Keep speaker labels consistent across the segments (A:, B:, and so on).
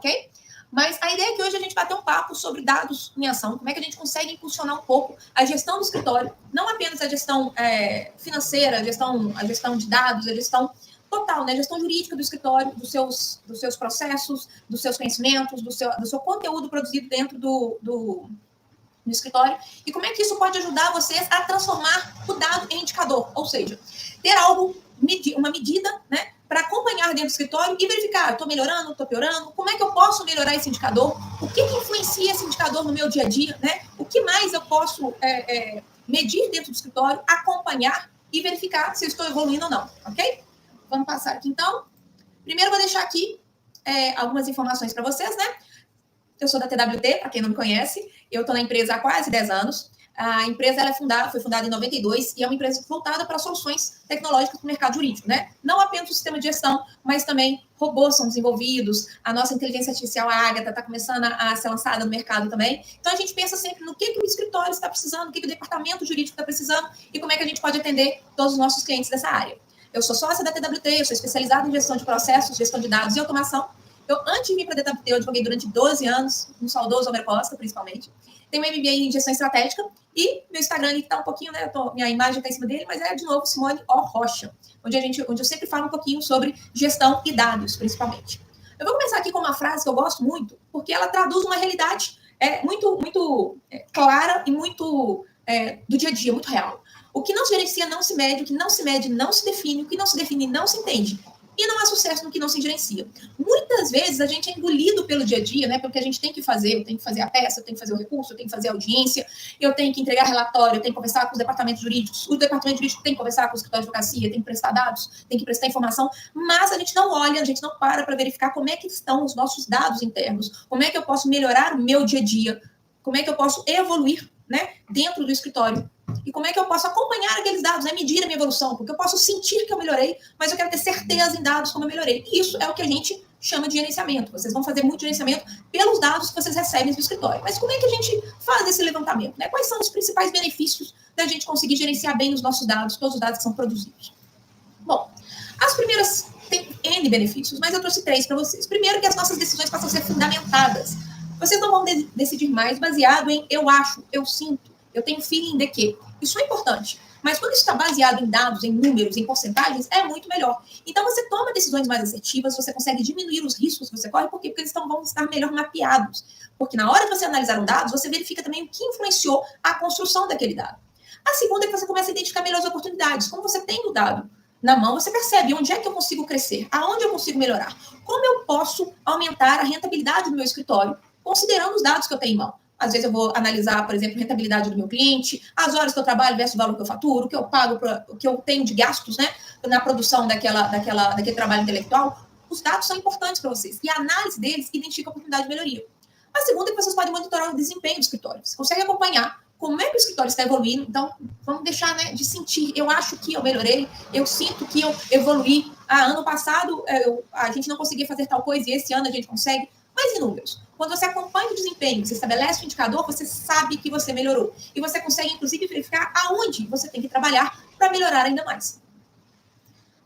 A: ok? Mas a ideia é que hoje a gente vai ter um papo sobre dados em ação, como é que a gente consegue impulsionar um pouco a gestão do escritório, não apenas a gestão financeira, a gestão de dados, a gestão total, né? A gestão jurídica do escritório, dos seus processos, dos seus conhecimentos, do seu conteúdo produzido dentro do escritório, e como é que isso pode ajudar vocês a transformar o dado em indicador, ou seja, ter algo, uma medida, né, para acompanhar dentro do escritório e verificar, estou melhorando, estou piorando, como é que eu posso melhorar esse indicador, o que influencia esse indicador no meu dia a dia, né, o que mais eu posso medir dentro do escritório, acompanhar e verificar se eu estou evoluindo ou não, ok? Vamos passar aqui, então. Primeiro, vou deixar aqui algumas informações para vocês, né? Eu sou da TWT, para quem não me conhece. Eu estou na empresa há quase 10 anos. A empresa foi fundada em 92 e é uma empresa voltada para soluções tecnológicas para o mercado jurídico, né? Não apenas o sistema de gestão, mas também robôs são desenvolvidos. A nossa inteligência artificial, a Ágata, está começando a ser lançada no mercado também. Então, a gente pensa sempre no que o escritório está precisando, o que o departamento jurídico está precisando e como é que a gente pode atender todos os nossos clientes dessa área. Eu sou sócia da TWT, eu sou especializada em gestão de processos, gestão de dados e automação. Antes de vir para a TWT, eu advoguei durante 12 anos, no saudoso Almer Costa, principalmente. Tenho um MBA em gestão estratégica e meu Instagram ali que está um pouquinho, né? Minha imagem está em cima dele, mas é, de novo, Simone O. Rocha, onde eu sempre falo um pouquinho sobre gestão e dados, principalmente. Eu vou começar aqui com uma frase que eu gosto muito, porque ela traduz uma realidade muito clara e muito do dia a dia, muito real. O que não se gerencia não se mede, o que não se mede não se define, o que não se define não se entende. E não há sucesso no que não se gerencia. Muitas vezes a gente é engolido pelo dia a dia, né? Porque a gente tem que fazer, eu tenho que fazer a peça, eu tenho que fazer o recurso, eu tenho que fazer a audiência, eu tenho que entregar relatório, eu tenho que conversar com os departamentos jurídicos, o departamento jurídico tem que conversar com o escritório de advocacia, tem que prestar dados, tem que prestar informação, mas a gente não olha, a gente não para verificar como é que estão os nossos dados internos, como é que eu posso melhorar o meu dia a dia, como é que eu posso evoluir, né, dentro do escritório. E como é que eu posso acompanhar aqueles dados, né, medir a minha evolução, porque eu posso sentir que eu melhorei, mas eu quero ter certeza em dados como eu melhorei. E isso é o que a gente chama de gerenciamento. Vocês vão fazer muito gerenciamento pelos dados que vocês recebem do escritório. Mas como é que a gente faz esse levantamento, né? Quais são os principais benefícios da gente conseguir gerenciar bem os nossos dados, todos os dados que são produzidos? Bom, as primeiras têm N benefícios, mas eu trouxe 3 para vocês. Primeiro, que as nossas decisões passam a ser fundamentadas. Vocês não vão decidir mais baseado em eu acho, eu sinto, eu tenho feeling de que. Isso é importante. Mas quando isso está baseado em dados, em números, em porcentagens, é muito melhor. Então, você toma decisões mais assertivas, você consegue diminuir os riscos que você corre. Por quê? Porque eles vão estar melhor mapeados. Porque na hora de você analisar um dado, você verifica também o que influenciou a construção daquele dado. A segunda é que você começa a identificar melhores oportunidades. Como você tem o dado na mão, você percebe onde é que eu consigo crescer, aonde eu consigo melhorar, como eu posso aumentar a rentabilidade do meu escritório, considerando os dados que eu tenho em mão. Às vezes eu vou analisar, por exemplo, a rentabilidade do meu cliente, as horas que eu trabalho versus o valor que eu faturo, o que eu pago, o que eu tenho de gastos, né, na produção daquele trabalho intelectual. Os dados são importantes para vocês. E a análise deles identifica a oportunidade de melhoria. A segunda é que vocês podem monitorar o desempenho do escritório. Você consegue acompanhar como é que o escritório está evoluindo. Então, vamos deixar, né, de sentir. Eu acho que eu melhorei, eu sinto que eu evoluí. Ano passado a gente não conseguia fazer tal coisa e esse ano a gente consegue. Mas em números. Quando você acompanha o desempenho, você estabelece o indicador, você sabe que você melhorou. E você consegue, inclusive, verificar aonde você tem que trabalhar para melhorar ainda mais.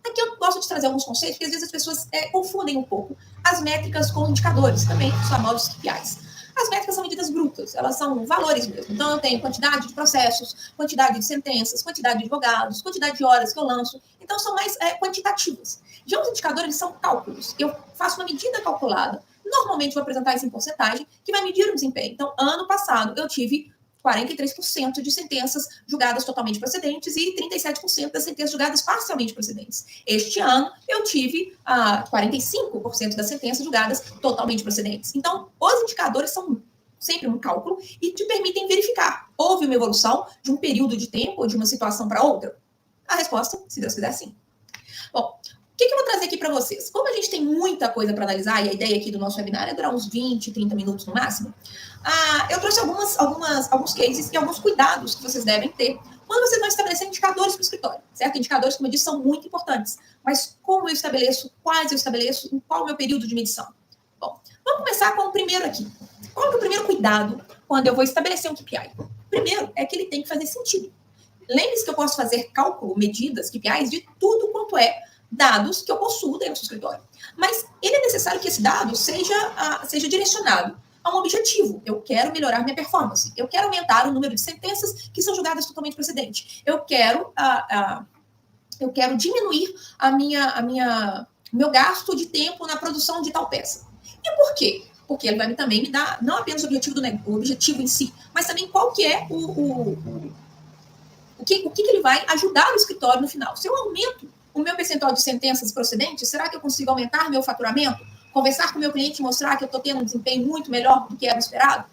A: Aqui eu gosto de trazer alguns conceitos, porque às vezes as pessoas confundem um pouco as métricas com indicadores, também os famosos KPIs. As métricas são medidas brutas, elas são valores mesmo. Então, eu tenho quantidade de processos, quantidade de sentenças, quantidade de advogados, quantidade de horas que eu lanço. Então, são mais quantitativas. Já os indicadores, eles são cálculos. Eu faço uma medida calculada. Normalmente, vou apresentar isso em porcentagem, que vai medir o desempenho. Então, ano passado, eu tive 43% de sentenças julgadas totalmente procedentes e 37% das sentenças julgadas parcialmente procedentes. Este ano, eu tive 45% das sentenças julgadas totalmente procedentes. Então, os indicadores são sempre um cálculo e te permitem verificar. Houve uma evolução de um período de tempo ou de uma situação para outra? A resposta, se Deus quiser, sim. Bom, o que eu vou trazer aqui para vocês? Como a gente tem muita coisa para analisar, e a ideia aqui do nosso webinar é durar uns 20, 30 minutos no máximo, eu trouxe alguns cases e alguns cuidados que vocês devem ter quando vocês vão estabelecer indicadores para o escritório, certo? Indicadores, como eu disse, são muito importantes. Mas como eu estabeleço, quais eu estabeleço, em qual é o meu período de medição? Bom, vamos começar com o primeiro aqui. Qual é o primeiro cuidado quando eu vou estabelecer um KPI? Primeiro é que ele tem que fazer sentido. Lembre-se que eu posso fazer cálculo, medidas, KPIs de tudo quanto é dados que eu possuo dentro do escritório. Mas ele é necessário que esse dado seja direcionado a um objetivo. Eu quero melhorar minha performance. Eu quero aumentar o número de sentenças que são julgadas totalmente procedente. Eu quero diminuir meu gasto de tempo na produção de tal peça. E por quê? Porque ele vai também me dar não apenas o objetivo em si, mas também qual que é o que ele vai ajudar o escritório no final. Se eu aumento o meu percentual de sentenças procedentes, será que eu consigo aumentar meu faturamento? Conversar com o meu cliente e mostrar que eu estou tendo um desempenho muito melhor do que era esperado?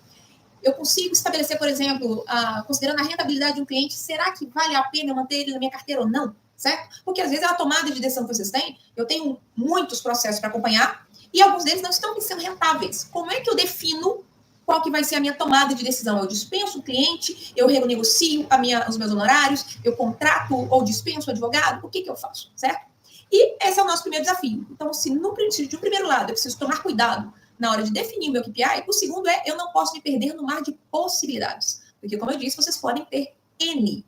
A: Eu consigo estabelecer, por exemplo, considerando a rentabilidade de um cliente, será que vale a pena eu manter ele na minha carteira ou não? Certo? Porque às vezes a tomada de decisão que vocês têm, eu tenho muitos processos para acompanhar e alguns deles não estão sendo rentáveis. Como é que eu defino qual que vai ser a minha tomada de decisão? Eu dispenso o cliente, eu renegocio os meus honorários, eu contrato ou dispenso o advogado, o que eu faço, certo? E esse é o nosso primeiro desafio. Então, se de um primeiro lado eu preciso tomar cuidado na hora de definir o meu KPI, o segundo eu não posso me perder no mar de possibilidades. Porque, como eu disse, vocês podem ter N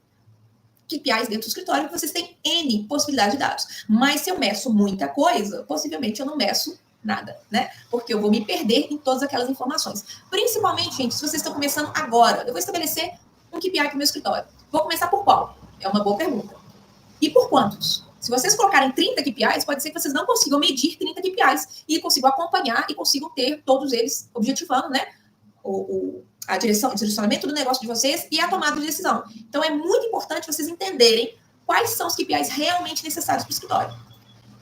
A: KPIs dentro do escritório, que vocês têm N possibilidades de dados. Mas se eu meço muita coisa, possivelmente eu não meço nada, né? Porque eu vou me perder em todas aquelas informações. Principalmente, gente, se vocês estão começando agora, eu vou estabelecer um KPI para o meu escritório. Vou começar por qual? É uma boa pergunta. E por quantos? Se vocês colocarem 30 KPIs, pode ser que vocês não consigam medir 30 KPIs e consigam acompanhar e consigam ter todos eles objetivando, né? O direcionamento do negócio de vocês e a tomada de decisão. Então, é muito importante vocês entenderem quais são os KPIs realmente necessários para o escritório.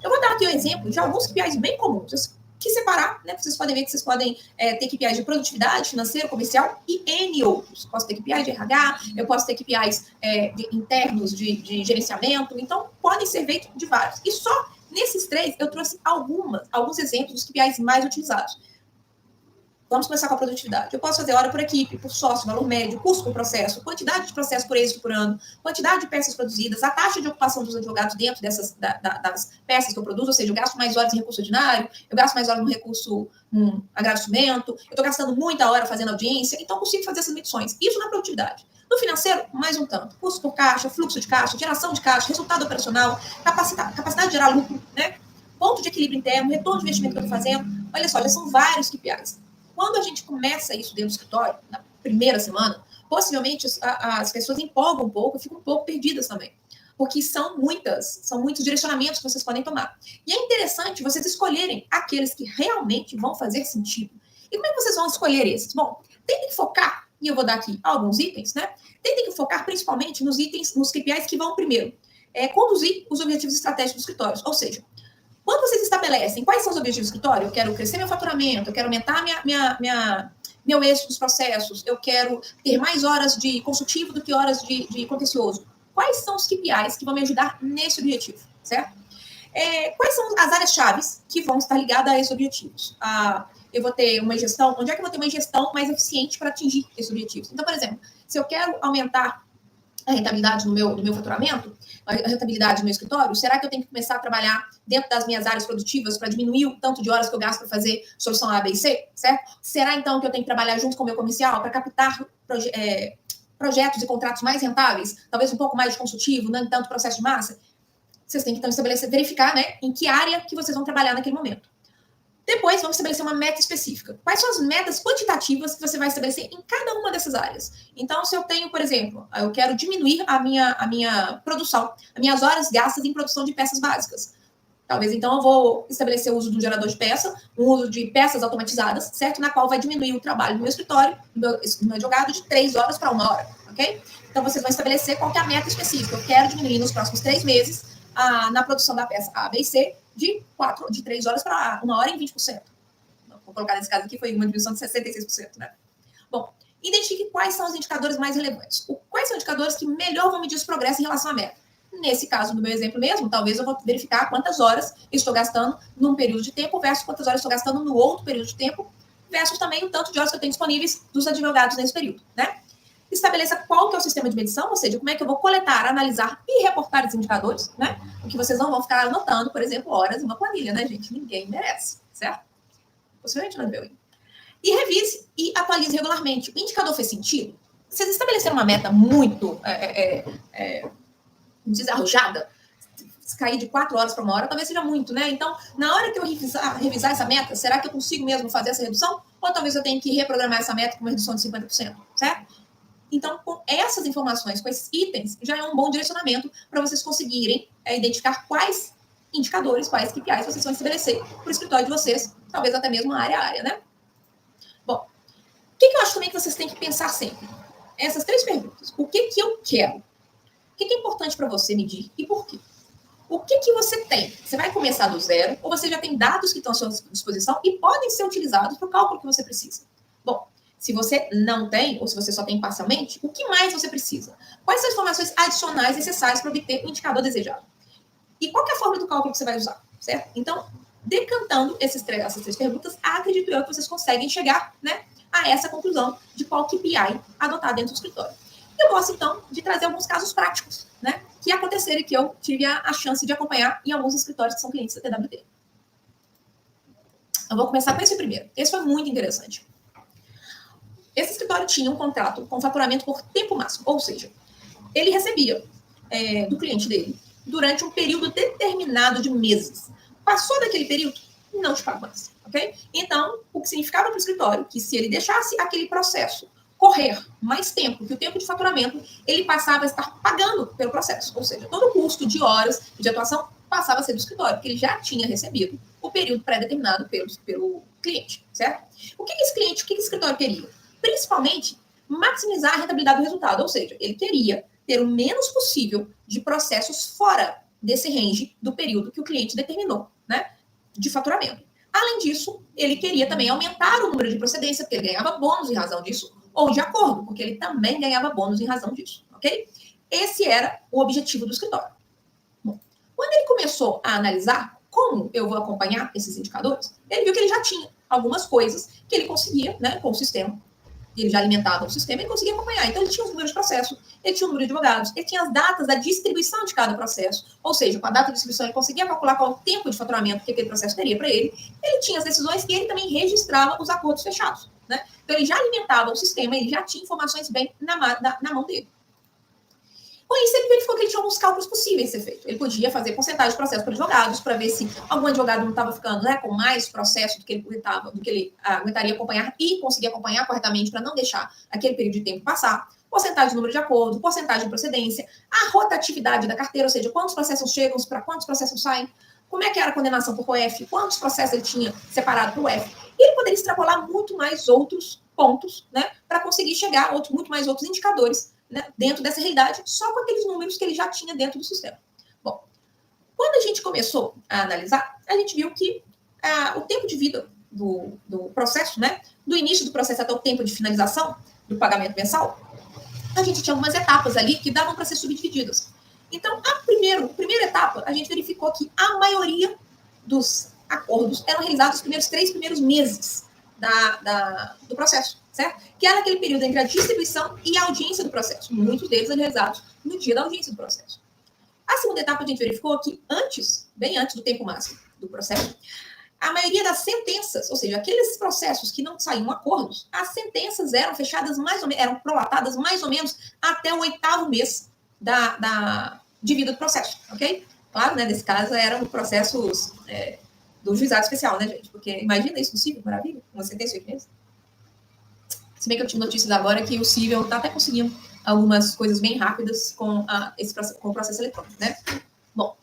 A: Eu vou dar aqui um exemplo de alguns KPIs bem comuns, que separar, né? Vocês podem ver que vocês podem ter KPIs de produtividade, financeiro, comercial e N outros. Posso ter KPIs de RH, eu posso ter KPIs internos de gerenciamento, então podem ser feitos de vários. E só nesses 3 eu trouxe alguns exemplos dos KPIs mais utilizados. Vamos começar com a produtividade. Eu posso fazer hora por equipe, por sócio, valor médio, custo por processo, quantidade de processo por êxito por ano, quantidade de peças produzidas, a taxa de ocupação dos advogados dentro das peças que eu produzo, ou seja, eu gasto mais horas em recurso ordinário, eu gasto mais horas no recurso agradecimento, eu estou gastando muita hora fazendo audiência, então eu consigo fazer essas medições. Isso na produtividade. No financeiro, mais um tanto. Custo por caixa, fluxo de caixa, geração de caixa, resultado operacional, capacidade de gerar lucro, né? Ponto de equilíbrio interno, retorno de investimento que eu estou fazendo. Olha só, já são vários KPIs. Quando a gente começa isso dentro do escritório, na primeira semana, possivelmente as pessoas empolgam um pouco e ficam um pouco perdidas também. Porque são muitos direcionamentos que vocês podem tomar. E é interessante vocês escolherem aqueles que realmente vão fazer sentido. E como é que vocês vão escolher esses? Bom, tentem que focar, e eu vou dar aqui alguns itens, né? Tentem que focar principalmente nos KPIs que vão primeiro. Conduzir os objetivos estratégicos dos escritórios. Ou seja, quando vocês estabelecem quais são os objetivos do escritório, eu quero crescer meu faturamento, eu quero aumentar meu êxito dos processos, eu quero ter mais horas de consultivo do que horas de contencioso. Quais são os KPIs que vão me ajudar nesse objetivo, certo? Quais são as áreas-chave que vão estar ligadas a esses objetivos? Eu vou ter uma gestão, onde é que eu vou ter uma gestão mais eficiente para atingir esses objetivos? Então, por exemplo, se eu quero aumentar a rentabilidade no meu faturamento, a rentabilidade do meu escritório, será que eu tenho que começar a trabalhar dentro das minhas áreas produtivas para diminuir o tanto de horas que eu gasto para fazer solução A, B e C, certo? Será, então, que eu tenho que trabalhar junto com o meu comercial para captar projetos e contratos mais rentáveis, talvez um pouco mais de consultivo, não tanto processo de massa? Vocês têm que, então, verificar, né, em que área que vocês vão trabalhar naquele momento. Depois, vamos estabelecer uma meta específica. Quais são as metas quantitativas que você vai estabelecer em cada uma dessas áreas? Então, se eu tenho, por exemplo, eu quero diminuir a minha produção, as minhas horas gastas em produção de peças básicas. Talvez, então, eu vou estabelecer o uso do gerador de peça, o uso de peças automatizadas, certo? Na qual vai diminuir o trabalho do meu escritório, do meu advogado, de 3 horas para 1 hora, ok? Então, vocês vão estabelecer qual que é a meta específica. Eu quero diminuir nos próximos 3 meses na produção da peça A, B e C, de 3 horas para 1 hora em 20%. Vou colocar nesse caso aqui, foi uma diminuição de 66%, né? Bom, identifique quais são os indicadores mais relevantes. Quais são os indicadores que melhor vão medir os progressos em relação à meta? Nesse caso, no meu exemplo mesmo, talvez eu vou verificar quantas horas eu estou gastando num período de tempo versus quantas horas eu estou gastando no outro período de tempo versus também o tanto de horas que eu tenho disponíveis dos advogados nesse período, né? Estabeleça qual que é o sistema de medição, ou seja, como é que eu vou coletar, analisar e reportar esses indicadores, né? Porque vocês não vão ficar anotando, por exemplo, horas em uma planilha, né, gente? Ninguém merece, certo? Possivelmente não deveu. E revise e atualize regularmente. O indicador fez sentido? Vocês estabeleceram uma meta muito, arrojada? cair de 4 horas para 1 hora, talvez seja muito, né? Então, na hora que eu revisar essa meta, será que eu consigo mesmo fazer essa redução? Ou talvez eu tenha que reprogramar essa meta com uma redução de 50%, certo? Então, com essas informações, com esses itens, já é um bom direcionamento para vocês conseguirem identificar quais indicadores, quais KPIs vocês vão estabelecer para o escritório de vocês, talvez até mesmo área a área, né? Bom, o que eu acho também que vocês têm que pensar sempre? Essas 3 perguntas. O que eu quero? O que é importante para você medir e por quê? O que você tem? Você vai começar do zero ou você já tem dados que estão à sua disposição e podem ser utilizados para o cálculo que você precisa? Bom, se você não tem, ou se você só tem parcialmente, o que mais você precisa? Quais são as informações adicionais necessárias para obter o indicador desejado? E qual é a forma do cálculo que você vai usar, certo? Então, decantando essas 3 perguntas, acredito eu que vocês conseguem chegar, né, a essa conclusão de qual KPI adotar dentro do escritório. Eu gosto, então, de trazer alguns casos práticos, né, que aconteceram e que eu tive a chance de acompanhar em alguns escritórios que são clientes da TWT. Eu vou começar com esse primeiro. Esse foi muito interessante. Esse escritório tinha um contrato com faturamento por tempo máximo, ou seja, ele recebia do cliente dele durante um período determinado de meses. Passou daquele período, não te paga mais, ok? Então, o que significava para o escritório que se ele deixasse aquele processo correr mais tempo que o tempo de faturamento, ele passava a estar pagando pelo processo, ou seja, todo o custo de horas de atuação passava a ser do escritório, porque ele já tinha recebido o período pré-determinado pelo cliente, certo? O que esse cliente, o que esse escritório queria? Principalmente, maximizar a rentabilidade do resultado, ou seja, ele queria ter o menos possível de processos fora desse range do período que o cliente determinou, né, de faturamento. Além disso, ele queria também aumentar o número de procedência, porque ele ganhava bônus em razão disso, ou de acordo, porque ele também ganhava bônus em razão disso, ok? Esse era o objetivo do escritório. Bom, quando ele começou a analisar como eu vou acompanhar esses indicadores, ele viu que ele já tinha algumas coisas que ele conseguia, né, com o sistema. Ele já alimentava o sistema e conseguia acompanhar. Então, ele tinha os números de processo, ele tinha o número de advogados, ele tinha as datas da distribuição de cada processo. Ou seja, com a data de distribuição, ele conseguia calcular qual o tempo de faturamento que aquele processo teria para ele. Ele tinha as decisões e ele também registrava os acordos fechados, né? Então, ele já alimentava o sistema, ele já tinha informações bem na mão dele. Com isso, ele verificou que ele tinha alguns cálculos possíveis de ser feito. Ele podia fazer porcentagem de processo para advogados, para ver se algum advogado não estava ficando, né, com mais processo do que ele aguentaria acompanhar e conseguir acompanhar corretamente para não deixar aquele período de tempo passar. Porcentagem de número de acordo, porcentagem de procedência, a rotatividade da carteira, ou seja, quantos processos chegam, para quantos processos saem, como é que era a condenação por UF, quantos processos ele tinha separado para o UF. E ele poderia extrapolar muito mais outros pontos, né, para conseguir chegar a muito mais outros indicadores, né, dentro dessa realidade, só com aqueles números que ele já tinha dentro do sistema. Bom, quando a gente começou a analisar, a gente viu que o tempo de vida do processo, né, do início do processo até o tempo de finalização do pagamento mensal, a gente tinha algumas etapas ali que davam para ser subdivididas. Então, a primeira etapa, a gente verificou que a maioria dos acordos eram realizados nos 3 primeiros meses do processo, certo? Que era aquele período entre a distribuição e a audiência do processo. Muitos deles eram realizados no dia da audiência do processo. A segunda etapa, a gente verificou que bem antes do tempo máximo do processo, a maioria das sentenças, ou seja, aqueles processos que não saíam acordos, as sentenças eram fechadas eram prolatadas mais ou menos até o 8º mês de vida do processo, ok? Claro, né, nesse caso eram processos do juizado especial, né, gente? Porque imagina isso possível, maravilha, uma sentença de 8 meses. Se bem que eu tive notícias agora que o Cível está até conseguindo algumas coisas bem rápidas com o processo eletrônico, né? Bom,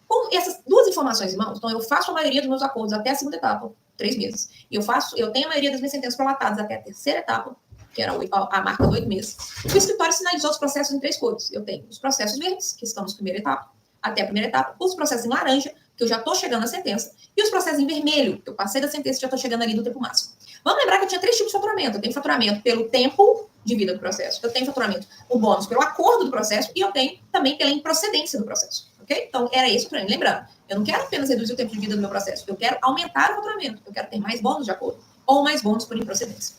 A: com essas 2 informações em mãos, então eu faço a maioria dos meus acordos até a segunda etapa, 3 meses. Eu tenho a maioria das minhas sentenças prolatadas até a terceira etapa, que era a marca de 8 meses. O escritório sinalizou os processos em 3 cores. Eu tenho os processos verdes, que estão na primeira etapa, até a primeira etapa, os processos em laranja, que eu já estou chegando na sentença, e os processos em vermelho, que eu passei da sentença e já estou chegando ali no tempo máximo. Vamos lembrar que eu tinha 3 tipos de faturamento. Eu tenho faturamento pelo tempo de vida do processo, eu tenho faturamento, o bônus pelo acordo do processo, e eu tenho também pela improcedência do processo, ok? Então, era esse o plano. Lembrando, eu não quero apenas reduzir o tempo de vida do meu processo, eu quero aumentar o faturamento, eu quero ter mais bônus de acordo, ou mais bônus por improcedência.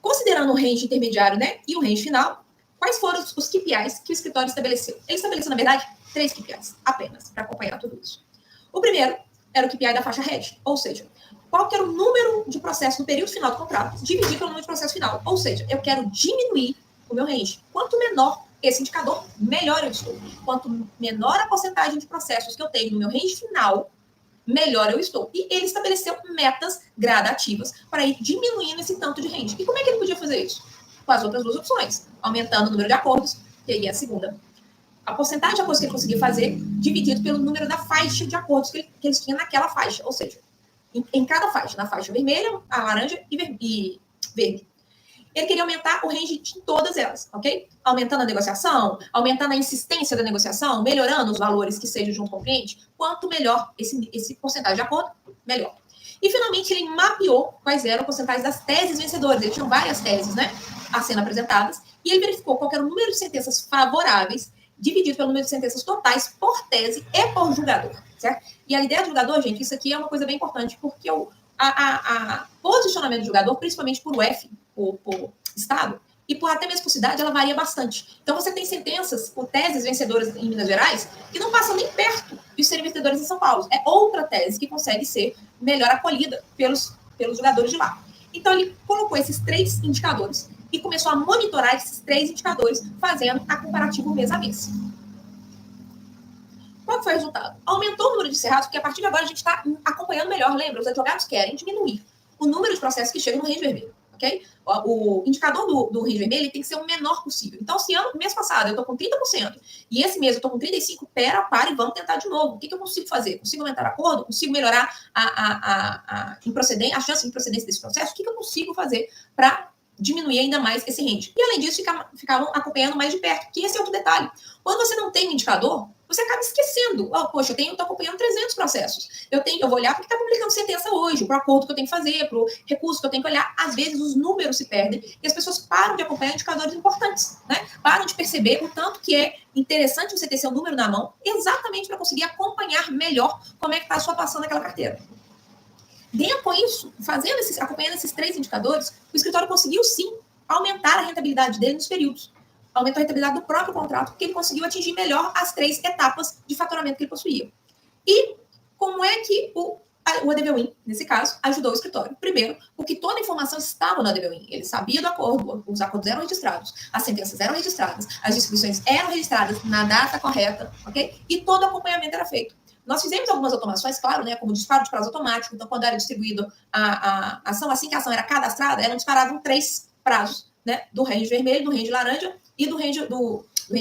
A: Considerando o range intermediário, né, e o range final, quais foram os KPIs que o escritório estabeleceu? Ele estabeleceu, na verdade, 3 KPIs apenas, para acompanhar tudo isso. O primeiro era o KPI da faixa RED, ou seja, qual que era o número de processo no período final do contrato, dividido pelo número de processo final. Ou seja, eu quero diminuir o meu range. Quanto menor esse indicador, melhor eu estou. Quanto menor a porcentagem de processos que eu tenho no meu range final, melhor eu estou. E ele estabeleceu metas gradativas para ir diminuindo esse tanto de range. E como é que ele podia fazer isso? Com as outras duas opções, aumentando o número de acordos, que aí é a segunda. A porcentagem de acordos que ele conseguia fazer, dividido pelo número da faixa de acordos que eles tinham naquela faixa. Ou seja, em cada faixa, na faixa vermelha, a laranja e verde. Ele queria aumentar o range de todas elas, ok? Aumentando a negociação, aumentando a insistência da negociação, melhorando os valores que sejam junto com o cliente. Quanto melhor esse porcentagem de acordo, melhor. E, finalmente, ele mapeou quais eram a porcentagem das teses vencedoras. Ele tinha várias teses, né, a sendo apresentadas. E ele verificou qual era o número de sentenças favoráveis dividido pelo número de sentenças totais por tese e por julgador, certo? E a ideia do julgador, gente, isso aqui é uma coisa bem importante, porque o posicionamento do julgador, principalmente por UF, por estado, e por até mesmo por cidade, ela varia bastante. Então, você tem sentenças por teses vencedoras em Minas Gerais que não passam nem perto de serem vencedoras em São Paulo. É outra tese que consegue ser melhor acolhida pelos julgadores de lá. Então, ele colocou esses 3 indicadores e começou a monitorar esses 3 indicadores, fazendo a comparativo mês a mês. Qual foi o resultado? Aumentou o número de cerrados, porque a partir de agora a gente está acompanhando melhor. Lembra, os advogados querem diminuir o número de processos que chegam no range vermelho, ok? O indicador do range vermelho tem que ser o menor possível. Então, se mês passado eu estou com 30% e esse mês eu estou com 35%, para e vamos tentar de novo. O que eu consigo fazer? Consigo aumentar o acordo? Consigo melhorar a chance de improcedência desse processo? O que eu consigo fazer para diminuir ainda mais esse range? E, além disso, ficavam acompanhando mais de perto, que esse é outro detalhe. Quando você não tem um indicador, você acaba esquecendo. Poxa, eu estou acompanhando 300 processos. Eu vou olhar porque está publicando sentença hoje, para o acordo que eu tenho que fazer, para o recurso que eu tenho que olhar. Às vezes, os números se perdem e as pessoas param de acompanhar indicadores importantes, né? Param de perceber o tanto que é interessante você ter seu número na mão, exatamente para conseguir acompanhar melhor como é que está a sua atuação naquela carteira. Com isso, acompanhando esses 3 indicadores, o escritório conseguiu, sim, aumentar a rentabilidade dele nos períodos. Aumentou a rentabilidade do próprio contrato, porque ele conseguiu atingir melhor as 3 etapas de faturamento que ele possuía. E como é que o ADV-Win, nesse caso, ajudou o escritório? Primeiro, porque toda a informação estava no ADV-Win. Ele sabia do acordo, os acordos eram registrados, as sentenças eram registradas, as distribuições eram registradas na data correta, ok? E todo o acompanhamento era feito. Nós fizemos algumas automações, claro, né, como disparo de prazo automático. Então, quando era distribuído a ação, assim que a ação era cadastrada, eram disparados 3 prazos, né, do range vermelho, do range laranja e do range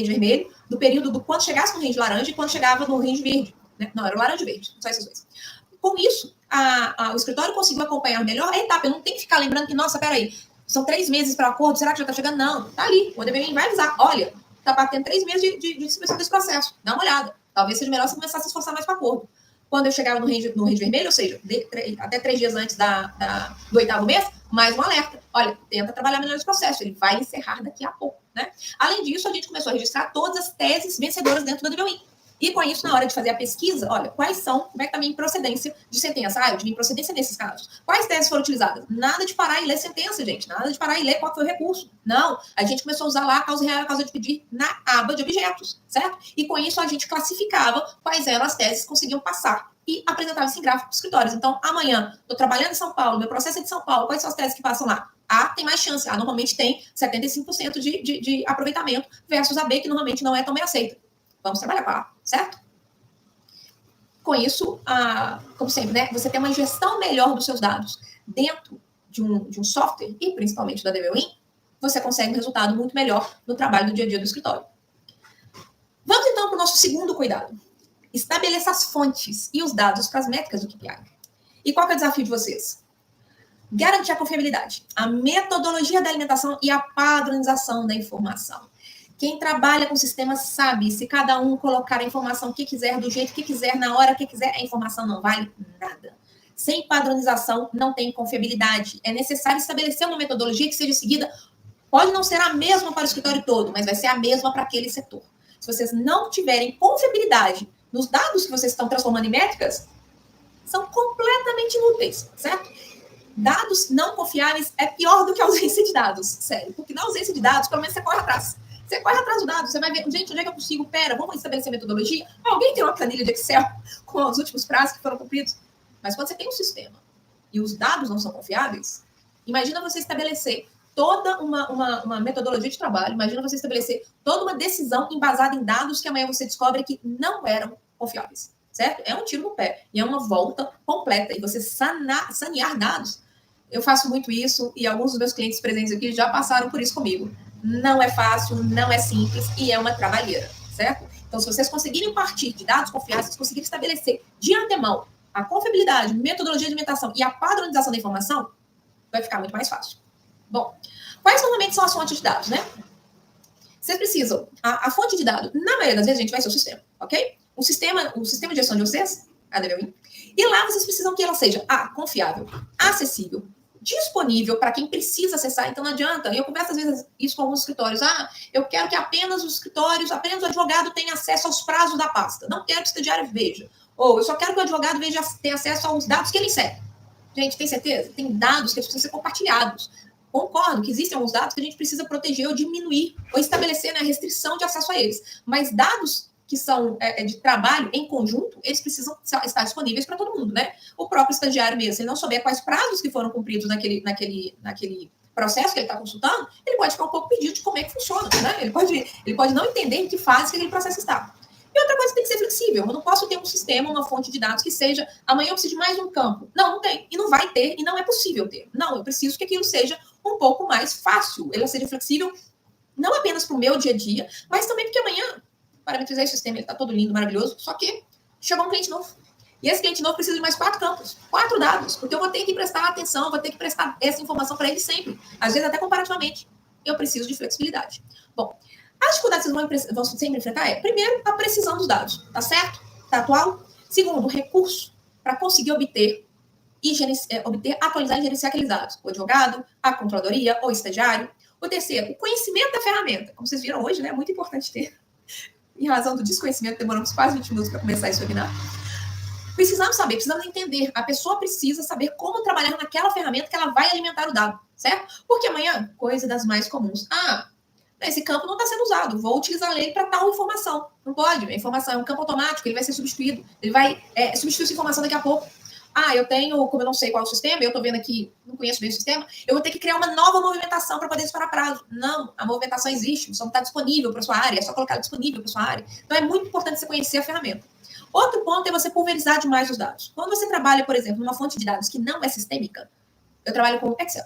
A: vermelho, do período do quando chegasse no range laranja e quando chegava no range verde. Né? Não, era o laranja e verde, só esses 2. Com isso, o escritório conseguiu acompanhar melhor a etapa. Eu não tenho que ficar lembrando que, nossa, peraí, são 3 meses para o acordo, será que já está chegando? Não, tá ali. O ADV vai avisar, olha, está batendo 3 meses de distribuição desse processo. Dá uma olhada. Talvez seja melhor você começar a se esforçar mais para o acordo. Quando eu chegava no range vermelho, ou seja, até 3 dias antes do 8º mês, mais um alerta. Olha, tenta trabalhar melhor esse processo, ele vai encerrar daqui a pouco, né? Além disso, a gente começou a registrar todas as teses vencedoras dentro do ADV-Win. E com isso, na hora de fazer a pesquisa, olha, como é que está a minha improcedência de sentença? Eu tive improcedência nesses casos. Quais teses foram utilizadas? Nada de parar e ler sentença, gente. Nada de parar e ler qual foi o recurso. Não. A gente começou a usar lá a causa real e a causa de pedir na aba de objetos, certo? E com isso, a gente classificava quais eram as teses que conseguiam passar e apresentava esse gráfico para os escritórios. Então, amanhã, estou trabalhando em São Paulo, meu processo é de São Paulo, quais são as teses que passam lá? A tem mais chance. A normalmente tem 75% de aproveitamento versus a B, que normalmente não é tão bem aceita. Vamos trabalhar com a A, certo? Com isso, como sempre, né, você tem uma gestão melhor dos seus dados dentro de um software, e principalmente da ADV-Win, você consegue um resultado muito melhor no trabalho do dia a dia do escritório. Vamos, então, para o nosso segundo cuidado. Estabeleça as fontes e os dados para as métricas do KPI. E qual que é o desafio de vocês? Garantir a confiabilidade, a metodologia da alimentação e a padronização da informação. Quem trabalha com sistemas sabe, se cada um colocar a informação que quiser, do jeito que quiser, na hora que quiser, a informação não vale nada. Sem padronização, não tem confiabilidade. É necessário estabelecer uma metodologia que seja seguida. Pode não ser a mesma para o escritório todo, mas vai ser a mesma para aquele setor. Se vocês não tiverem confiabilidade nos dados que vocês estão transformando em métricas, são completamente inúteis, certo? Dados não confiáveis é pior do que a ausência de dados, sério. Porque na ausência de dados, pelo menos você corre atrás. Você corre atrás do dado, você vai ver, gente, onde é que eu consigo? Vamos estabelecer metodologia? Alguém tem uma planilha de Excel com os últimos prazos que foram cumpridos? Mas quando você tem um sistema e os dados não são confiáveis, imagina você estabelecer toda uma metodologia de trabalho, imagina você estabelecer toda uma decisão embasada em dados que amanhã você descobre que não eram confiáveis, certo? É um tiro no pé e é uma volta completa. E você sanear dados. Eu faço muito isso e alguns dos meus clientes presentes aqui já passaram por isso comigo. Não é fácil, não é simples e é uma trabalheira, certo? Então, se vocês conseguirem partir de dados confiáveis, vocês conseguirem estabelecer de antemão a confiabilidade, metodologia de alimentação e a padronização da informação, vai ficar muito mais fácil. Bom, quais normalmente são as fontes de dados, né? Vocês precisam, a fonte de dados, na maioria das vezes, a gente vai ser o sistema, ok? O sistema de gestão de vocês, a DBWin, e lá vocês precisam que ela seja confiável, acessível, disponível para quem precisa acessar. Então não adianta, eu converso às vezes isso com alguns escritórios, eu quero que apenas os escritórios, apenas o advogado tenha acesso aos prazos da pasta, não quero que o estagiário veja, ou eu só quero que o advogado tenha acesso aos dados que ele insere. Gente, tem certeza? Tem dados que precisam ser compartilhados. Concordo que existem alguns dados que a gente precisa proteger ou diminuir, ou estabelecer a restrição de acesso a eles, mas dados que são de trabalho em conjunto, eles precisam estar disponíveis para todo mundo, né? O próprio estagiário mesmo, se ele não souber quais prazos que foram cumpridos naquele processo que ele está consultando, ele pode ficar um pouco perdido de como é que funciona, né? Ele pode não entender em que fase que aquele processo está. E outra coisa, tem que ser flexível. Eu não posso ter um sistema, uma fonte de dados que seja, amanhã eu preciso de mais um campo. Não tem. E não vai ter, e não é possível ter. Não, eu preciso que aquilo seja um pouco mais fácil. Ele seja flexível, não apenas para o meu dia a dia, mas também porque amanhã, parametrizar esse sistema, ele está todo lindo, maravilhoso, só que chegou um cliente novo. E esse cliente novo precisa de mais 4 campos, 4 dados, porque eu vou ter que prestar atenção, vou ter que prestar essa informação para ele sempre, às vezes até comparativamente. Eu preciso de flexibilidade. Bom, as dificuldades que vocês vão sempre enfrentar primeiro, a precisão dos dados, tá certo? Tá atual? Segundo, o recurso para conseguir obter, atualizar e gerenciar aqueles dados. O advogado, a controladoria, o estagiário. O terceiro, o conhecimento da ferramenta. Como vocês viram hoje, né? É muito importante ter. Em razão do desconhecimento, demoramos quase 20 minutos para começar esse webinar. Precisamos saber, precisamos entender. A pessoa precisa saber como trabalhar naquela ferramenta que ela vai alimentar o dado, certo? Porque amanhã, coisa das mais comuns. Esse campo não está sendo usado, vou utilizar ele para tal informação. Não pode, a informação é um campo automático, ele vai ser substituído, ele vai substituir essa informação daqui a pouco. Eu tenho, como eu não sei qual é o sistema, eu estou vendo aqui, não conheço bem o sistema, eu vou ter que criar uma nova movimentação para poder disparar prazo. Não, a movimentação existe, só não está disponível para sua área, é só colocar disponível para sua área. Então é muito importante você conhecer a ferramenta. Outro ponto é você pulverizar demais os dados. Quando você trabalha, por exemplo, numa fonte de dados que não é sistêmica, eu trabalho com Excel.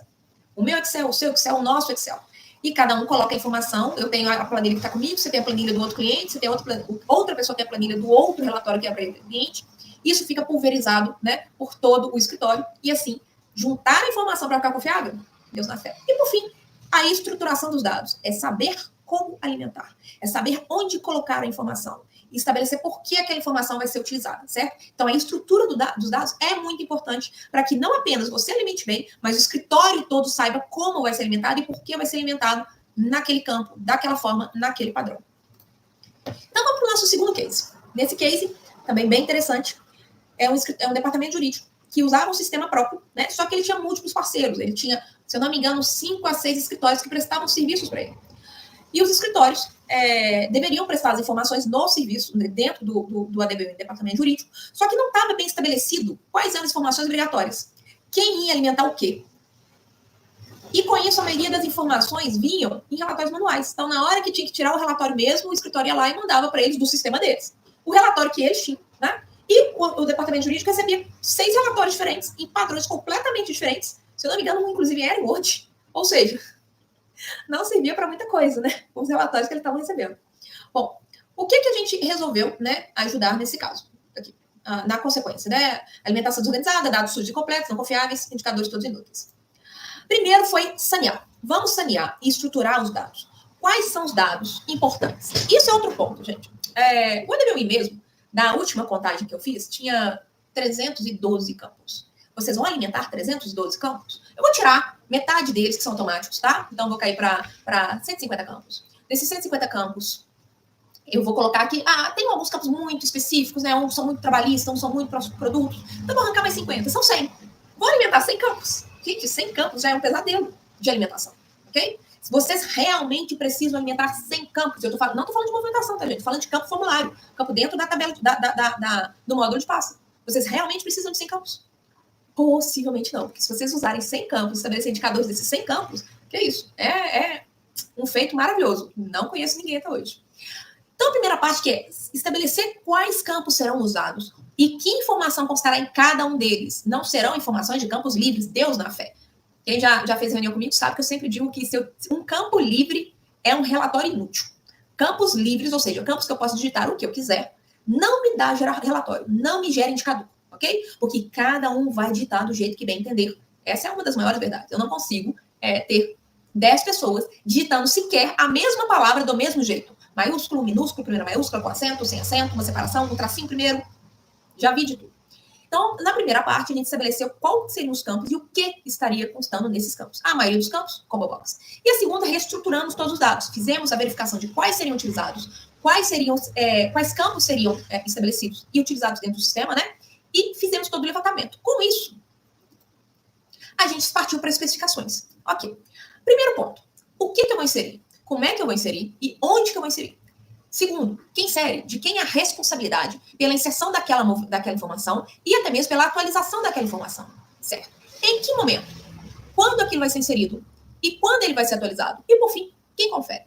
A: O meu Excel, o seu Excel, o nosso Excel. E cada um coloca a informação. Eu tenho a planilha que está comigo, você tem a planilha do outro cliente, você tem outra pessoa que tem a planilha do outro relatório que é para o cliente. Isso fica pulverizado, né, por todo o escritório. E assim, juntar a informação para ficar confiável, Deus na fé. E por fim, a estruturação dos dados. É saber como alimentar. É saber onde colocar a informação. E estabelecer por que aquela informação vai ser utilizada, certo? Então, a estrutura dos dados é muito importante para que não apenas você alimente bem, mas o escritório todo saiba como vai ser alimentado e por que vai ser alimentado naquele campo, daquela forma, naquele padrão. Então, vamos para o nosso segundo case. Nesse case, também bem interessante, é um departamento jurídico que usava um sistema próprio, né? Só que ele tinha múltiplos parceiros. Ele tinha, se eu não me engano, 5 a 6 escritórios que prestavam serviços para ele. E os escritórios deveriam prestar as informações no serviço, dentro do ADBWin, Departamento Jurídico, só que não estava bem estabelecido quais eram as informações obrigatórias. Quem ia alimentar o quê? E com isso, a maioria das informações vinham em relatórios manuais. Então, na hora que tinha que tirar o relatório mesmo, o escritório ia lá e mandava para eles do sistema deles. O relatório que eles tinham, né? E o Departamento Jurídico recebia 6 relatórios diferentes, em padrões completamente diferentes. Se eu não me engano, um, inclusive, era em Word. Ou seja, não servia para muita coisa, né? Os relatórios que eles estavam recebendo. Bom, o que a gente resolveu, né, ajudar nesse caso? Aqui, na consequência, né? Alimentação desorganizada, dados sujos e completos, não confiáveis, indicadores todos inúteis. Primeiro foi sanear. Vamos sanear e estruturar os dados. Quais são os dados importantes? Isso é outro ponto, gente. O ADBWin mesmo, na última contagem que eu fiz, tinha 312 campos. Vocês vão alimentar 312 campos? Eu vou tirar metade deles, que são automáticos, tá? Então, vou cair para 150 campos. Desses 150 campos, eu vou colocar aqui... tem alguns campos muito específicos, né? Uns são muito trabalhistas, uns são muito produtos. Então, vou arrancar mais 50. São 100. Vou alimentar 100 campos. Gente, 100 campos já é um pesadelo de alimentação, ok? Se vocês realmente precisam alimentar 100 campos, não estou falando de movimentação, tá, gente? Estou falando de campo formulário. Campo dentro da tabela do módulo de pasta. Vocês realmente precisam de 100 campos? Possivelmente não, porque se vocês usarem 100 campos, estabelecer indicadores desses 100 campos, Que é isso? É um feito maravilhoso. Não conheço ninguém até hoje. Então, a primeira parte que é estabelecer quais campos serão usados e que informação constará em cada um deles. Não serão informações de campos livres, Deus na fé. Quem já fez reunião comigo sabe que eu sempre digo que um campo livre é um relatório inútil. Campos livres, ou seja, campos que eu posso digitar o que eu quiser, não me dá gerar relatório, não me gera indicador, ok? Porque cada um vai digitar do jeito que bem entender. Essa é uma das maiores verdades. Eu não consigo ter 10 pessoas digitando sequer a mesma palavra do mesmo jeito. Maiúsculo, minúsculo, primeira maiúscula, com acento, sem acento, uma separação, um tracinho primeiro. Já vi de tudo. Então, na primeira parte, a gente estabeleceu quais seriam os campos e o que estaria constando nesses campos. A maioria dos campos, combo box. E a segunda, reestruturamos todos os dados. Fizemos a verificação de quais seriam utilizados, quais campos seriam estabelecidos e utilizados dentro do sistema, né? E fizemos todo o levantamento. Com isso, a gente partiu para especificações. Ok. Primeiro ponto. O que eu vou inserir? Como é que eu vou inserir? E onde que eu vou inserir? Segundo, quem insere? De quem é a responsabilidade pela inserção daquela informação e até mesmo pela atualização daquela informação, certo? Em que momento? Quando aquilo vai ser inserido? E quando ele vai ser atualizado? E, por fim, quem confere?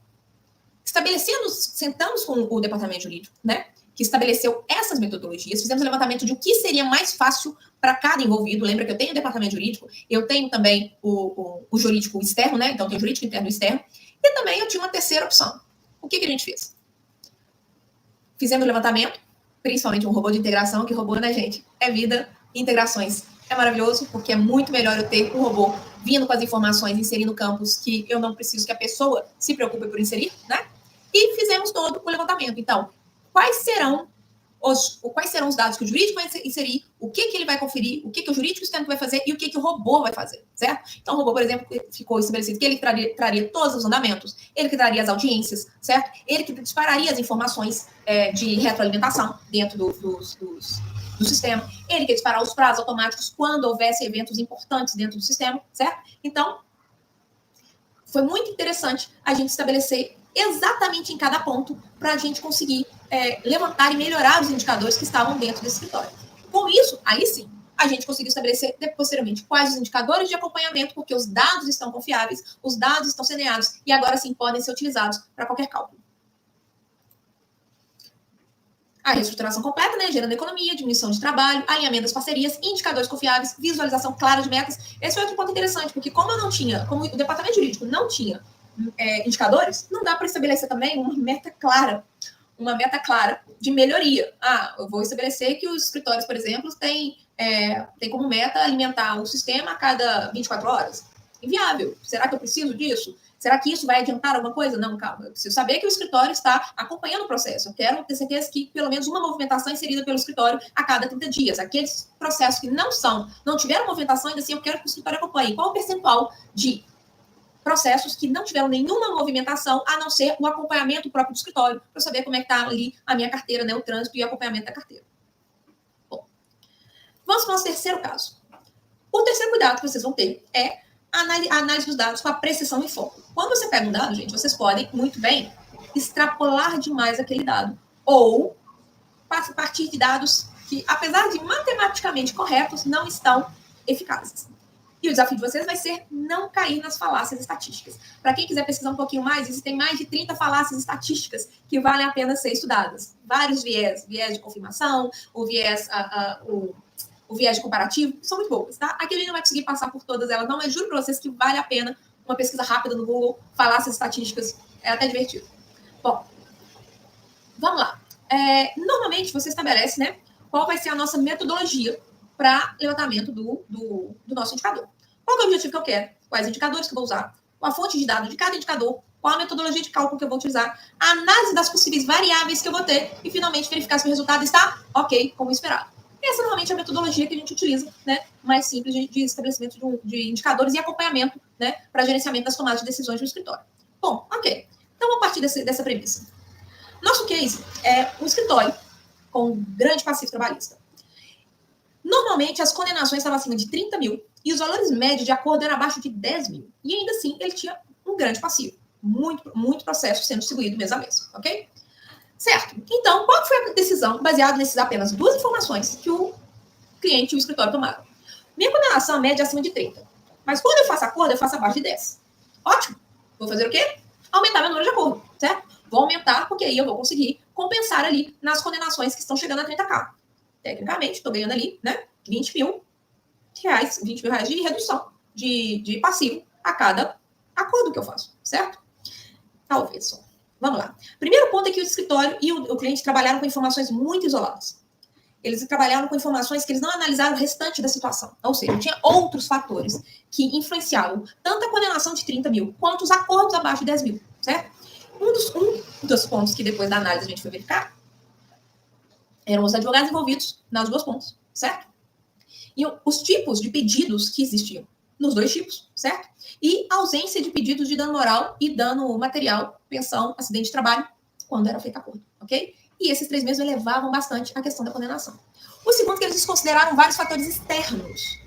A: Sentamos com o departamento jurídico, né? Que estabeleceu essas metodologias, fizemos um levantamento de o que seria mais fácil para cada envolvido. Lembra que eu tenho o departamento jurídico, eu tenho também o jurídico externo, né? Então, tem o jurídico interno e externo. E também eu tinha uma terceira opção. O que a gente fez? Fizemos o levantamento, principalmente um robô de integração, que robô, né, gente? É vida, integrações. É maravilhoso, porque é muito melhor eu ter um robô vindo com as informações, inserindo campos que eu não preciso que a pessoa se preocupe por inserir, né? E fizemos todo o levantamento. Então, quais serão os dados que o jurídico vai inserir, o que ele vai conferir, o que o jurídico externo vai fazer e o que o robô vai fazer, certo? Então, o robô, por exemplo, ficou estabelecido que ele traria todos os andamentos, ele que traria as audiências, certo? Ele que dispararia as informações de retroalimentação dentro do sistema, ele que disparar os prazos automáticos quando houvesse eventos importantes dentro do sistema, certo? Então, foi muito interessante a gente estabelecer exatamente em cada ponto para a gente conseguir levantar e melhorar os indicadores que estavam dentro desse escritório. Com isso, aí sim, a gente conseguiu estabelecer posteriormente quais os indicadores de acompanhamento, porque os dados estão confiáveis, os dados estão semeados e agora sim podem ser utilizados para qualquer cálculo. A reestruturação completa, né? Gerando economia, diminuição de trabalho, alinhamento das parcerias, indicadores confiáveis, visualização clara de metas. Esse foi outro ponto interessante, porque como o departamento jurídico não tinha indicadores, não dá para estabelecer também uma meta clara de melhoria. Eu vou estabelecer que os escritórios, por exemplo, têm como meta alimentar o sistema a cada 24 horas. Inviável. Será que eu preciso disso? Será que isso vai adiantar alguma coisa? Não, calma. Eu preciso saber que o escritório está acompanhando o processo. Eu quero ter certeza que pelo menos uma movimentação é inserida pelo escritório a cada 30 dias. Aqueles processos que não tiveram movimentação, ainda assim eu quero que o escritório acompanhe. Qual o percentual de processos que não tiveram nenhuma movimentação, a não ser o acompanhamento próprio do escritório, para eu saber como é que está ali a minha carteira, né, o trânsito e o acompanhamento da carteira. Bom, vamos para o nosso terceiro caso. O terceiro cuidado que vocês vão ter é a análise dos dados com a precisão e foco. Quando você pega um dado, gente, vocês podem muito bem extrapolar demais aquele dado, ou partir de dados que, apesar de matematicamente corretos, não estão eficazes. E o desafio de vocês vai ser não cair nas falácias estatísticas. Para quem quiser pesquisar um pouquinho mais, existem mais de 30 falácias estatísticas que valem a pena ser estudadas. Vários viés de confirmação, o viés de comparativo, são muito boas, tá? Aqui a gente não vai conseguir passar por todas elas, não, mas juro para vocês que vale a pena uma pesquisa rápida no Google, falácias estatísticas, é até divertido. Bom, vamos lá. Normalmente você estabelece, né, qual vai ser a nossa metodologia para levantamento do nosso indicador. Qual é o objetivo que eu quero? Quais indicadores que eu vou usar? Qual a fonte de dados de cada indicador? Qual a metodologia de cálculo que eu vou utilizar? A análise das possíveis variáveis que eu vou ter e, finalmente, verificar se o resultado está ok, como esperado. Essa, normalmente, é a metodologia que a gente utiliza, né, mais simples de estabelecimento de indicadores e acompanhamento, né, para gerenciamento das tomadas de decisões no escritório. Bom, ok. Então, vamos partir dessa premissa. Nosso case é um escritório com um grande passivo trabalhista. Normalmente, as condenações estavam acima de 30 mil e os valores médios de acordo eram abaixo de 10 mil. E ainda assim, ele tinha um grande passivo. Muito processo sendo distribuído mês a mês, ok? Certo. Então, qual foi a decisão baseada nessas apenas duas informações que o cliente e o escritório tomaram? Minha condenação média é acima de 30. Mas quando eu faço acordo, eu faço abaixo de 10. Ótimo. Vou fazer o quê? Aumentar meu número de acordo, certo? Vou aumentar, porque aí eu vou conseguir compensar ali nas condenações que estão chegando a 30k. Tecnicamente, estou ganhando ali, né? 20 mil reais de redução de passivo a cada acordo que eu faço, certo? Talvez só. Vamos lá. Primeiro ponto é que o escritório e o cliente trabalharam com informações muito isoladas. Eles trabalharam com informações que eles não analisaram o restante da situação. Ou seja, tinha outros fatores que influenciavam tanto a condenação de 30 mil quanto os acordos abaixo de 10 mil, certo? Um dos pontos que depois da análise a gente foi verificar eram os advogados envolvidos nas duas pontas, certo? E os tipos de pedidos que existiam nos dois tipos, certo? E a ausência de pedidos de dano moral e dano material, pensão, acidente de trabalho, quando era feito acordo, ok? E esses 3 meses elevavam bastante a questão da condenação. O segundo, que eles desconsideraram vários fatores externos.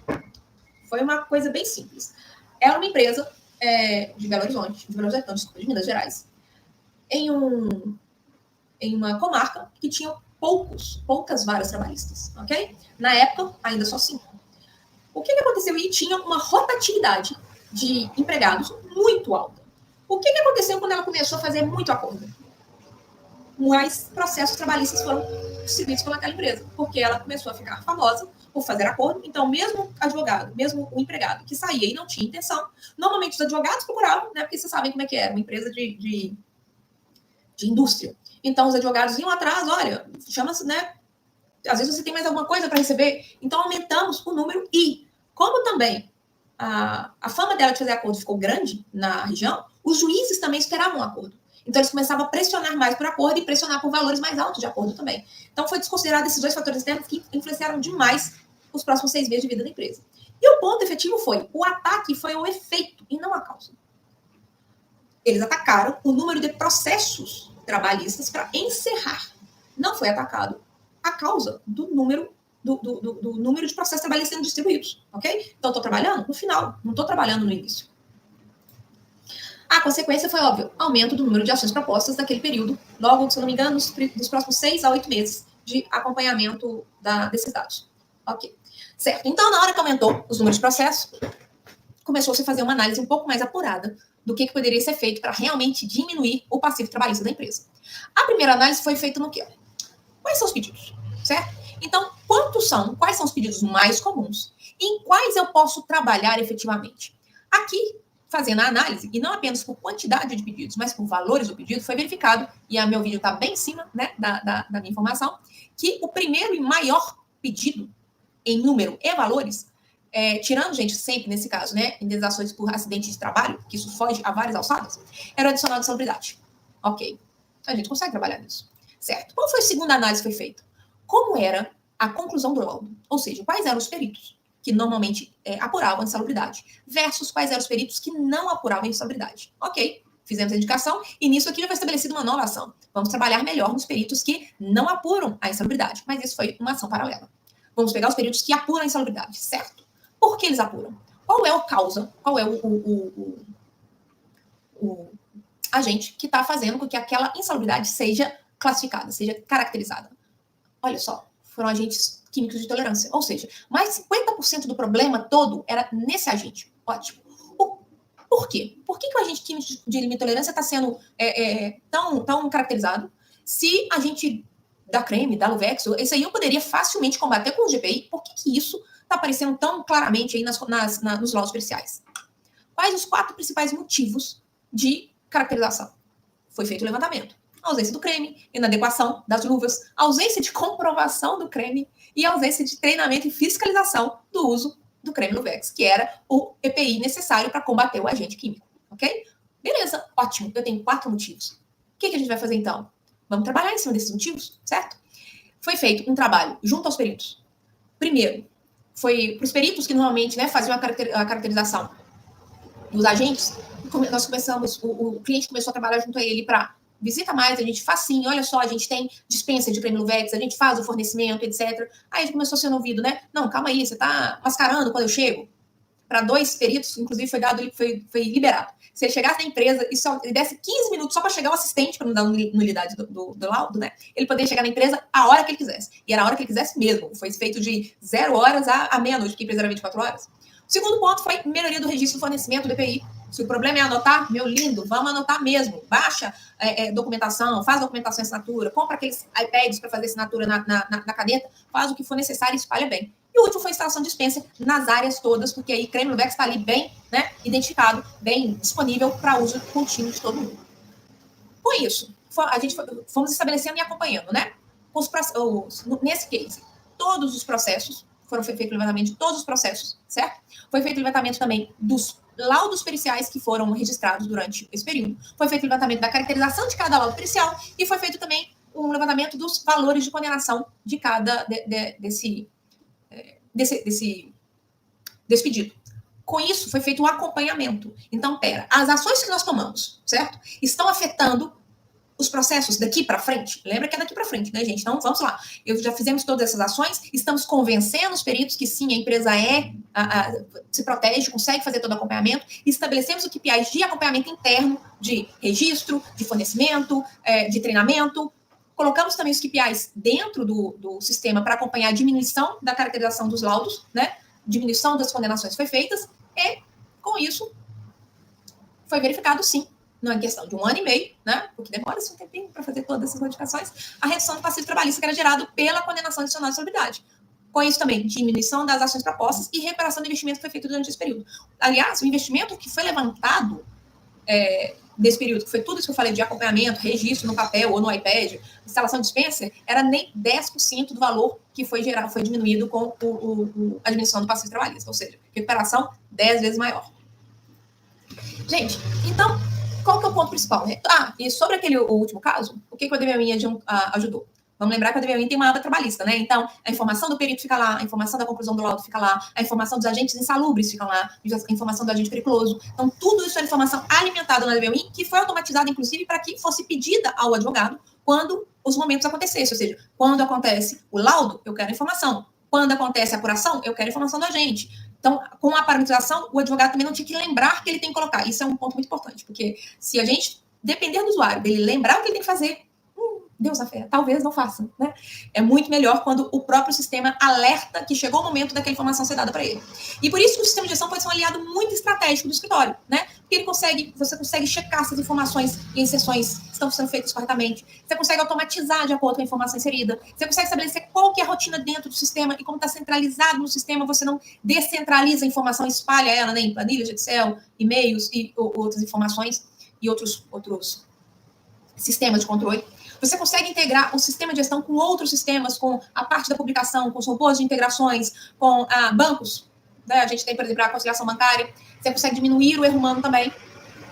A: Foi uma coisa bem simples. Era uma empresa de Belo Horizonte, de Minas Gerais, em uma comarca que tinha poucas varas trabalhistas, ok? Na época, ainda só 5. O que aconteceu? E tinha uma rotatividade de empregados muito alta. O que aconteceu quando ela começou a fazer muito acordo? Mais processos trabalhistas foram distribuídos pelaquela empresa, porque ela começou a ficar famosa por fazer acordo. Então, mesmo advogado, mesmo o empregado que saía e não tinha intenção, normalmente os advogados procuravam, né? Porque vocês sabem como é que era, uma empresa de indústria. Então, os advogados iam atrás, olha, chama-se, né? Às vezes você tem mais alguma coisa para receber. Então, aumentamos o número e, como também a fama dela de fazer acordo ficou grande na região, os juízes também esperavam um acordo. Então, eles começavam a pressionar mais por acordo e pressionar por valores mais altos de acordo também. Então, foi desconsiderado esses 2 fatores externos que influenciaram demais os próximos 6 meses de vida da empresa. E o ponto efetivo foi, o ataque foi o efeito e não a causa. Eles atacaram o número de processos trabalhistas para encerrar. Não foi atacado a causa do número de processos trabalhistas sendo distribuídos, ok? Então, estou trabalhando no final, não estou trabalhando no início. A consequência foi, óbvio, aumento do número de ações propostas naquele período, logo, se eu não me engano, nos próximos 6 a 8 meses de acompanhamento desses dados. Ok. Certo. Então, na hora que aumentou os números de processos, começou-se a fazer uma análise um pouco mais apurada do que poderia ser feito para realmente diminuir o passivo trabalhista da empresa. A primeira análise foi feita no quê? Quais são os pedidos? Certo? Então, quais são os pedidos mais comuns? Em quais eu posso trabalhar efetivamente? Aqui, fazendo a análise, e não apenas por quantidade de pedidos, mas por valores do pedido, foi verificado, e meu vídeo está bem em cima, né, da minha informação, que o primeiro e maior pedido em número e valores, tirando, gente, sempre nesse caso, né, indenizações por acidente de trabalho, que isso foge a várias alçadas, era o adicional de salubridade. Ok. A gente consegue trabalhar nisso. Certo. Qual foi a segunda análise que foi feita? Como era a conclusão do laudo? Ou seja, quais eram os peritos que normalmente apuravam a insalubridade, versus quais eram os peritos que não apuravam a insalubridade. Ok, fizemos a indicação, e nisso aqui já foi estabelecida uma nova ação. Vamos trabalhar melhor nos peritos que não apuram a insalubridade, mas isso foi uma ação paralela. Vamos pegar os peritos que apuram a insalubridade, certo? Por que eles apuram? Qual é a causa, qual é o agente que está fazendo com que aquela insalubridade seja classificada, seja caracterizada? Olha só, foram agentes químicos de tolerância. Ou seja, mais de 50% do problema todo era nesse agente. Ótimo. Por quê? Por que o agente químico de limite de tolerância está sendo tão caracterizado? Se a gente da creme, da Luvex, isso aí eu poderia facilmente combater com o GPI. Por que isso está aparecendo tão claramente aí nos laudos periciais? Quais os 4 principais motivos de caracterização? Foi feito o levantamento. Ausência do creme, inadequação das luvas, ausência de comprovação do creme e ausência de treinamento e fiscalização do uso do creme Luvex, que era o EPI necessário para combater o agente químico, ok? Beleza, ótimo, eu tenho 4 motivos. O que a gente vai fazer então? Vamos trabalhar em cima desses motivos, certo? Foi feito um trabalho junto aos peritos. Primeiro, foi para os peritos que normalmente, né, faziam a caracterização dos agentes, nós começamos, o cliente começou a trabalhar junto a ele para visita mais, a gente faz sim, olha só, a gente tem dispensa de creme Luvex, a gente faz o fornecimento, etc. Aí a gente começou a ser ouvido, né? Não, calma aí, você tá mascarando quando eu chego. Para 2 peritos, inclusive foi liberado. Se ele chegasse na empresa e ele desse 15 minutos só para chegar o assistente, para não dar nulidade do laudo, né? Ele poderia chegar na empresa a hora que ele quisesse. E era a hora que ele quisesse mesmo. Foi feito de 0 horas à meia-noite, porque a empresa era 24 horas. O segundo ponto foi melhoria do registro do fornecimento do EPI. Se o problema é anotar, meu lindo, vamos anotar mesmo. Baixa documentação, faz documentação em assinatura, compra aqueles iPads para fazer assinatura na caneta, faz o que for necessário e espalha bem. E o último foi a instalação de dispenser nas áreas todas, porque aí creme Lubex está ali bem, né, identificado, bem disponível para uso contínuo de todo mundo. Com isso, a gente fomos estabelecendo e acompanhando, né? Nesse case, todos os processos, foram feito o levantamento de todos os processos, certo? Foi feito o levantamento também dos laudos periciais que foram registrados durante esse período. Foi feito o levantamento da caracterização de cada laudo pericial e foi feito também um levantamento dos valores de condenação de cada desse pedido. Com isso, foi feito um acompanhamento. Então, as ações que nós tomamos, certo? Estão afetando os processos daqui para frente. Lembra que é daqui para frente, né, gente? Então, vamos lá. Já fizemos todas essas ações, estamos convencendo os peritos que sim, a empresa se protege, consegue fazer todo o acompanhamento, estabelecemos o KPIs de acompanhamento interno, de registro, de fornecimento, de treinamento. Colocamos também os KPIs dentro do sistema para acompanhar a diminuição da caracterização dos laudos, né? Diminuição das condenações foi feitas, e com isso foi verificado, sim, não é questão de 1 ano e meio, né? Porque demora-se um tempinho para fazer todas essas modificações, a redução do passivo trabalhista que era gerado pela condenação adicional de salubridade. Com isso também, diminuição das ações propostas e recuperação do investimento que foi feito durante esse período. Aliás, o investimento que foi levantado desse período, que foi tudo isso que eu falei de acompanhamento, registro no papel ou no iPad, instalação de dispenser, era nem 10% do valor que foi diminuído com a diminuição do passivo trabalhista, ou seja, recuperação 10 vezes maior. Gente, então, qual que é o ponto principal? E sobre o último caso, o que a DVUIN ajudou? Vamos lembrar que a DVUIN tem uma aba trabalhista, né? Então, a informação do perito fica lá, a informação da conclusão do laudo fica lá, a informação dos agentes insalubres fica lá, a informação do agente periculoso. Então, tudo isso é informação alimentada na DVUIN, que foi automatizada, inclusive, para que fosse pedida ao advogado quando os momentos acontecessem. Ou seja, quando acontece o laudo, eu quero informação. Quando acontece a apuração, eu quero informação do agente. Então, com a parametrização, o advogado também não tinha que lembrar que ele tem que colocar. Isso é um ponto muito importante, porque se a gente depender do usuário, dele lembrar o que ele tem que fazer, Deus a fé, talvez não faça, né? É muito melhor quando o próprio sistema alerta que chegou o momento daquela informação ser dada para ele. E por isso que o sistema de gestão pode ser um aliado muito estratégico do escritório, né? Porque você consegue checar se as informações e inserções estão sendo feitas corretamente, você consegue automatizar de acordo com a informação inserida, você consegue estabelecer qual que é a rotina dentro do sistema, e como está centralizado no sistema, você não descentraliza a informação, espalha ela, né, em planilhas de Excel, e-mails e outras informações e outros sistemas de controle. Você consegue integrar o sistema de gestão com outros sistemas, com a parte da publicação, com os robôs de integrações, com bancos. Né? A gente tem, por exemplo, a conciliação bancária. Você consegue diminuir o erro humano também.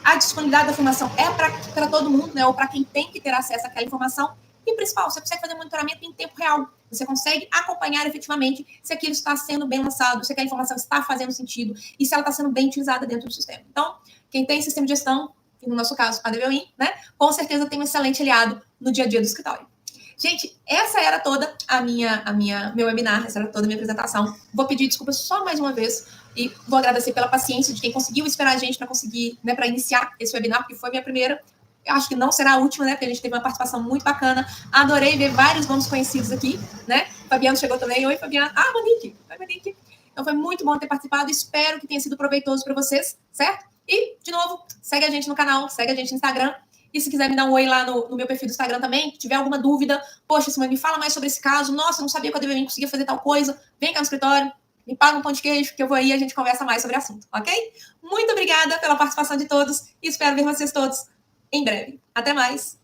A: A disponibilidade da informação é para todo mundo, né? Ou para quem tem que ter acesso àquela informação. E, principal, você consegue fazer monitoramento em tempo real. Você consegue acompanhar efetivamente se aquilo está sendo bem lançado, se aquela informação está fazendo sentido e se ela está sendo bem utilizada dentro do sistema. Então, quem tem sistema de gestão, e no nosso caso, a DVUIN, né? Com certeza tem um excelente aliado no dia a dia do escritório. Gente, essa era toda meu webinar, essa era toda a minha apresentação. Vou pedir desculpas só mais uma vez e vou agradecer pela paciência de quem conseguiu esperar a gente para conseguir, né, para iniciar esse webinar, porque foi minha primeira. Eu acho que não será a última, né? Porque a gente teve uma participação muito bacana. Adorei ver vários nomes conhecidos aqui, né? Fabiano chegou também. Oi, Fabiano. Monique. Oi, Monique. Então foi muito bom ter participado. Espero que tenha sido proveitoso para vocês, certo? E, de novo, segue a gente no canal, segue a gente no Instagram. E se quiser me dar um oi lá no meu perfil do Instagram também, se tiver alguma dúvida, poxa, Simone, me fala mais sobre esse caso. Nossa, eu não sabia que a DVUIN conseguia fazer tal coisa. Vem cá no escritório, me paga um pão de queijo, que eu vou aí e a gente conversa mais sobre o assunto, ok? Muito obrigada pela participação de todos e espero ver vocês todos em breve. Até mais!